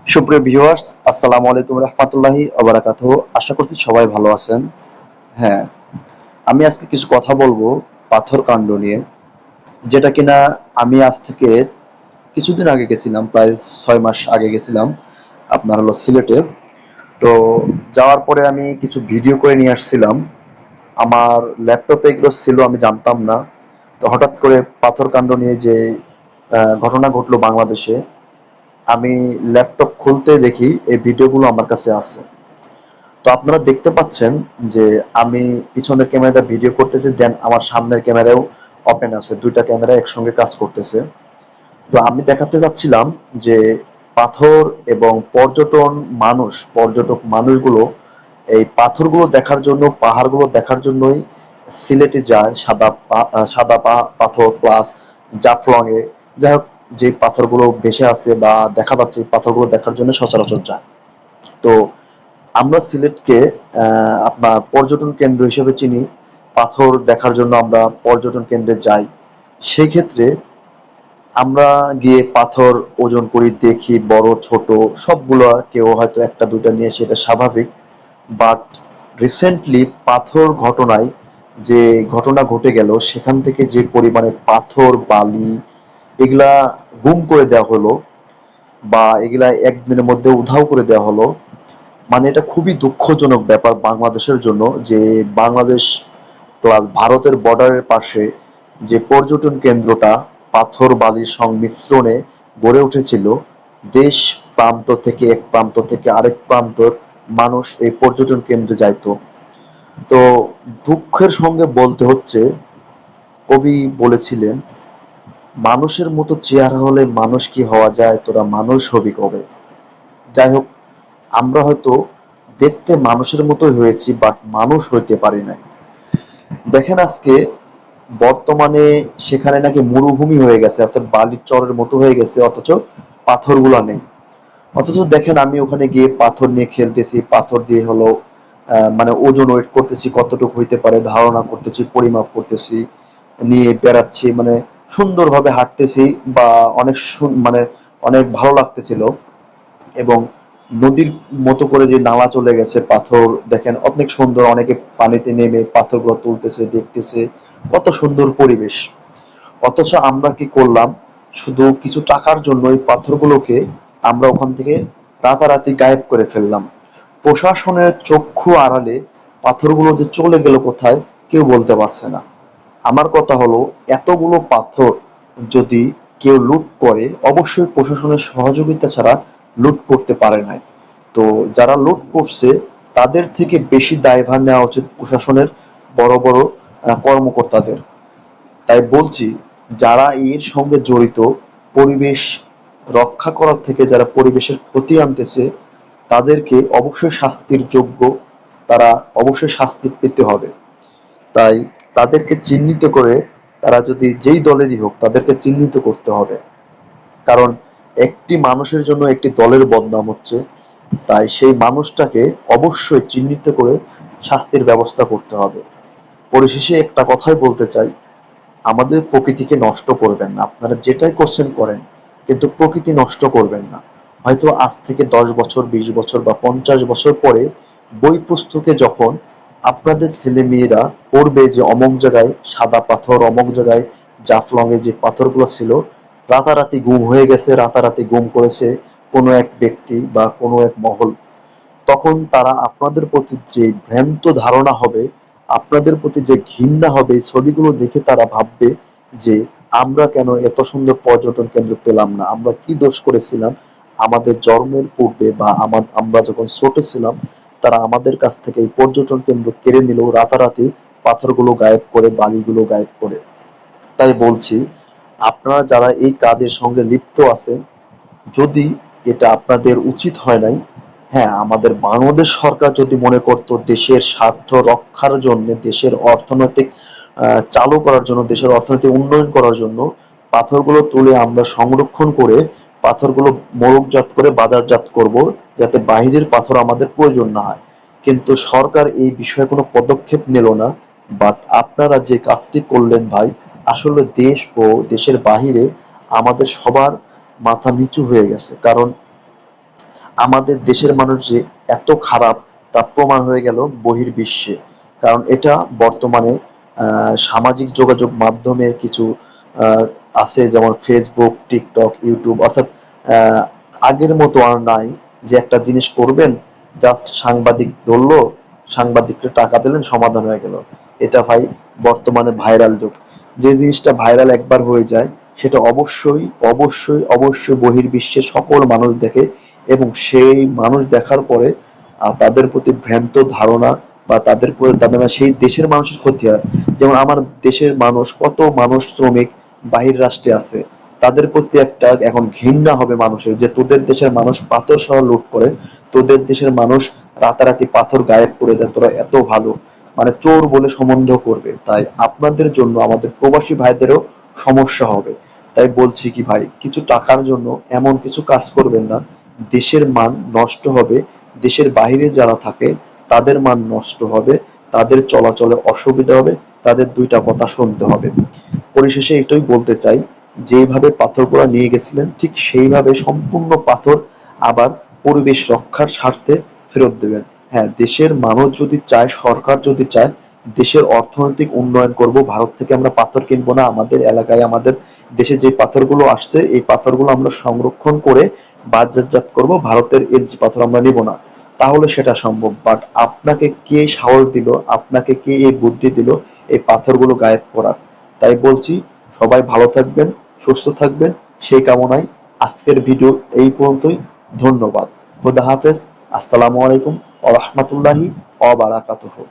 সুপ্রিয় ভিউয়ার্স, আসসালামু আলাইকুম রহমতুল্লাহি ওবারাকাতুহু। আশা করছি সবাই ভালো আছেন। হ্যাঁ, আমি আজকে কিছু কথা বলবো পাথর কাণ্ড নিয়ে, যেটা কিনা আমি আজ থেকে কিছুদিন আগে গেছিলাম, প্রায় 6 মাস আগে গেছিলাম আপনার হলো সিলেটে। তো যাওয়ার পরে আমি কিছু ভিডিও করে নিয়ে আসছিলাম। আমার ল্যাপটপে এগুলো ছিল, আমি জানতাম না। তো হঠাৎ করে পাথর কাণ্ড নিয়ে যে ঘটনা ঘটলো বাংলাদেশে, আমি ল্যাপটপ খুলতে দেখি এই ভিডিওগুলো আমার কাছে আছে। তো আপনারা দেখতে পাচ্ছেন যে আমি পিছনের ক্যামেরাটা ভিডিও করতেছি, দেন আমার সামনের ক্যামেরাও ওপেন আছে, দুইটা ক্যামেরা একসঙ্গে কাজ করতেছে। তো আমি দেখাতে যাচ্ছিলাম যে পাথর এবং পর্যটক মানুষগুলো এই পাথরগুলো দেখার জন্য, পাহাড়গুলো দেখার জন্যই সিলেটে যায়। পাথর প্লাস জাফলং এ, যাই হোক, যে পাথরগুলো ভেসে আছে বা দেখা যাচ্ছে, এই পাথরগুলো দেখার জন্য সচরাচর যায়। তো আমরা সিলেটকে আপনার পর্যটন কেন্দ্র হিসেবে চিনি। পাথর দেখার জন্য আমরা পর্যটন কেন্দ্রে যাই। সেই ক্ষেত্রে আমরা গিয়ে পাথর ওজন করি, দেখি বড় ছোট সবগুলো। কেউ হয়তো একটা দুইটা নিয়ে, সেটা স্বাভাবিক। বাট রিসেন্টলি পাথর ঘটনায় যে ঘটনা ঘটে গেল, সেখান থেকে যে পরিমাণে পাথর বালি এগুলা গুম করে দেওয়া হলো, বা এগুলা একদিনের মধ্যে উধাও করে দেওয়া হলো, মানে এটা খুবই দুঃখজনক ব্যাপার বাংলাদেশের জন্য। যে বাংলাদেশ প্লাস ভারতের বর্ডারের পাশে যে পর্যটন কেন্দ্রটা পাথর বালির সংমিশ্রণে গড়ে উঠেছিল, দেশ প্রান্ত থেকে, এক প্রান্ত থেকে আরেক প্রান্তর মানুষ এই পর্যটন কেন্দ্রে যাইতো। তো দুঃখের সঙ্গে বলতে হচ্ছে, কবি বলেছিলেন, মানুষের মতো চেহারা হলে মানুষ কি হওয়া যায়, তোরা মানুষ হবি কবে। যাই হোক, আমরা হয়তো দেখতে মানুষের মতোই হয়েছি, বাট মানুষ হইতে পারি নাই। দেখেন আজকে বর্তমানে সেখানে নাকি মরুভূমি হয়ে গেছে, অর্থাৎ বালির চরের মতো হয়ে গেছে, অথচ পাথরগুলা নেই। অথচ দেখেন, আমি ওখানে গিয়ে পাথর নিয়ে খেলতেছি, পাথর দিয়ে হলো মানে ওজন ওয়েট করতেছি, কতটুকু হইতে পারে ধারণা করতেছি, পরিমাপ করতেছি, নিয়ে বেড়াচ্ছি, মানে সুন্দরভাবে হাঁটতেছি, বা মানে অনেক ভালো লাগতেছিল। এবং নদীর মতো করে যে নালা চলে গেছে, পাথর দেখেন অনেক সুন্দর, অনেকে পানিতে নেমে পাথরগুলো তুলতেছে, দেখতেছে, কত সুন্দর পরিবেশ। অথচ আমরা কি করলাম, শুধু কিছু টাকার জন্য এই পাথরগুলোকে আমরা ওখান থেকে রাতারাতি গায়েব করে ফেললাম। প্রশাসনের চক্ষু আড়ালে পাথরগুলো যে চলে গেল কোথায়, কেউ বলতে পারছে না। আমার কথা হলো, এতগুলো পাথর যদি কেউ লুট করে, অবশ্যই প্রশাসনের সহযোগিতা ছাড়া লুট করতে পারে নাই। তো যারা লুট করছে, তাদের থেকে বেশি দায়ভার নেওয়া উচিত প্রশাসনের, বড় বড় কর্মকর্তাদের। তাই বলছি, যারা এর সঙ্গে জড়িত, পরিবেশ রক্ষা করার থেকে যারা পরিবেশের ক্ষতি আনতেছে, তাদেরকে অবশ্যই শাস্তির যোগ্য, তারা অবশ্যই শাস্তি পেতে হবে। তাই তাদেরকে চিহ্নিত করে, তারা যদি যেই দলেরই হোক, তাদেরকে চিহ্নিত করতে হবে। কারণ একটি মানুষের জন্য একটি দলের বদনাম হচ্ছে। তাই সেই মানুষটাকে অবশ্যই চিহ্নিত করে শাস্তির ব্যবস্থা করতে হবে। পরিশেষে একটা কথাই বলতে চাই, আমাদের প্রকৃতিকে নষ্ট করবেন না। আপনারা যেটাই করছেন করেন, কিন্তু প্রকৃতি নষ্ট করবেন না। হয়তো আজ থেকে 10 বছর, 20 বছর বা 50 বছর পরে বই পুস্তকে যখন আপনাদের ছেলে মেয়েরা পড়বে যে অমুক জায়গায় সাদা পাথর, অমুক জায়গায় জাফলং এ যে পাথরগুলো ছিল রাতারাতি গুম হয়ে গেছে, রাতারাতি গুম করেছে কোনো এক ব্যক্তি বা কোনো এক মহল, তখন তারা আপনাদের প্রতি যে ভ্রান্ত ধারণা হবে, আপনাদের প্রতি যে ঘৃণা হবে, এই ছবিগুলো দেখে তারা ভাববে যে আমরা কেন এত সুন্দর পর্যটন কেন্দ্র পেলাম না, আমরা কি দোষ করেছিলাম আমাদের জন্মের পূর্বে, বা আমরা যখন ছোট ছিলাম তারা আমাদের কাছ থেকে এই পর্যটন কেন্দ্র কেড়ে নিল রাতারাতি, পাথরগুলো গায়েব করে, বালিগুলো গায়েব করে। তাই বলছি, আপনারা যারা এই কাজের সঙ্গে লিপ্ত আছেন, যদি এটা আপনাদের উচিত হয় নাই, হ্যাঁ, আমাদের বাংলাদেশ সরকার যদি মনে করত দেশের স্বার্থ রক্ষার জন্য, দেশের অর্থনৈতিক চালু করার জন্য, দেশের অর্থনৈতিক উন্নয়ন করার জন্য, পাথরগুলো তুলে আমরা সংরক্ষণ করে পাথরগুলো মোড়কজাত করে বাজারজাত করব, যাতে বাহিরের পাথর আমাদের প্রয়োজন না হয়। কিন্তু সরকার এই বিষয়ে কোনো পদক্ষেপ নিল না। বাট আপনারা যে কাজটি করলেন ভাই, আসলে দেশ ও দেশের বাহিরে আমাদের সবার মাথা নিচু হয়ে গেছে। কারণ আমাদের দেশের মানুষ যে এত খারাপ তা প্রমাণ হয়ে গেল বহির্বিশ্বে। কারণ এটা বর্তমানে সামাজিক যোগাযোগ মাধ্যমের কিছু আহ, আছে, যেমন ফেসবুক, টিকটক, ইউটিউব, অর্থাৎ আহ, আগের মতো আর নাই যে একটা জিনিস করবেন, জাস্ট সাংবাদিক ধরলো, সাংবাদিককে টাকা দিলেন, সমাধান হয়ে গেল। এটা ভাই বর্তমানে ভাইরাল যুগ। যে জিনিসটা ভাইরাল একবার হয়ে যায় সেটা অবশ্যই অবশ্যই অবশ্যই বহির্বিশ্বের সকল মানুষ দেখে, এবং সেই মানুষ দেখার পরে তাদের প্রতি ভ্রান্ত ধারণা বা তাদের প্রতি তাদের সেই দেশের মানুষের ক্ষতি হয়। যেমন আমার দেশের মানুষ, কত মানুষ শ্রমিক বাহির রাষ্ট্রে আছে, তাদের প্রতি একটা এখন ঘৃণা হবে মানুষের, যে তোদের দেশের মানুষ পাথর সহ লুট করে, তোদের দেশের মানুষ রাতারাতি পাথর গায়েব করে দেয়, তোরা এত ভালো, মানে চোর বলে সম্বন্ধ করবে। তাই আপনাদের জন্য আমাদের প্রবাসী ভাইদেরও সমস্যা হবে। তাই বলছি কি ভাই, কিছু টাকার জন্য এমন কিছু কাজ করবেন না, দেশের মান নষ্ট হবে, দেশের বাইরে যারা থাকে তাদের মান নষ্ট হবে, তাদের চলাচলে অসুবিধা হবে, তাদের দুইটা কথা শুনতে হবে। পরিশেষে এটাই বলতে চাই, যেইভাবে পাথরগুলো নিয়ে গেছিলেন ঠিক সেইভাবে সম্পূর্ণ পাথর আবার পরিবেশ রক্ষার স্বার্থে ফেরত দেবেন। হ্যাঁ, দেশের মানুষ যদি চায়, সরকার যদি চায়, দেশের অর্থনৈতিক উন্নয়ন করব, ভারত থেকে আমরা পাথর কিনবো না, আমাদের এলাকায় আমাদের দেশে যে পাথরগুলো আসছে এই পাথরগুলো আমরা সংরক্ষণ করে বাজারজাত করব, ভারতের এলজি পাথর আমরা নিব না, তাহলে সেটা সম্ভব। বাট আপনাকে কে সাহস দিল, আপনাকে কে এই বুদ্ধি দিল এই পাথরগুলো গায়েব করার? তাই বলছি, সবাই ভালো থাকবেন, সুস্থ থাকবেন, সেই কামনায় আজকের ভিডিও এই পর্যন্তই। ধন্যবাদ। খোদা হাফেজ। আসসালামু আলাইকুম ওয়া রাহমাতুল্লাহি ওয়া বারাকাতুহু।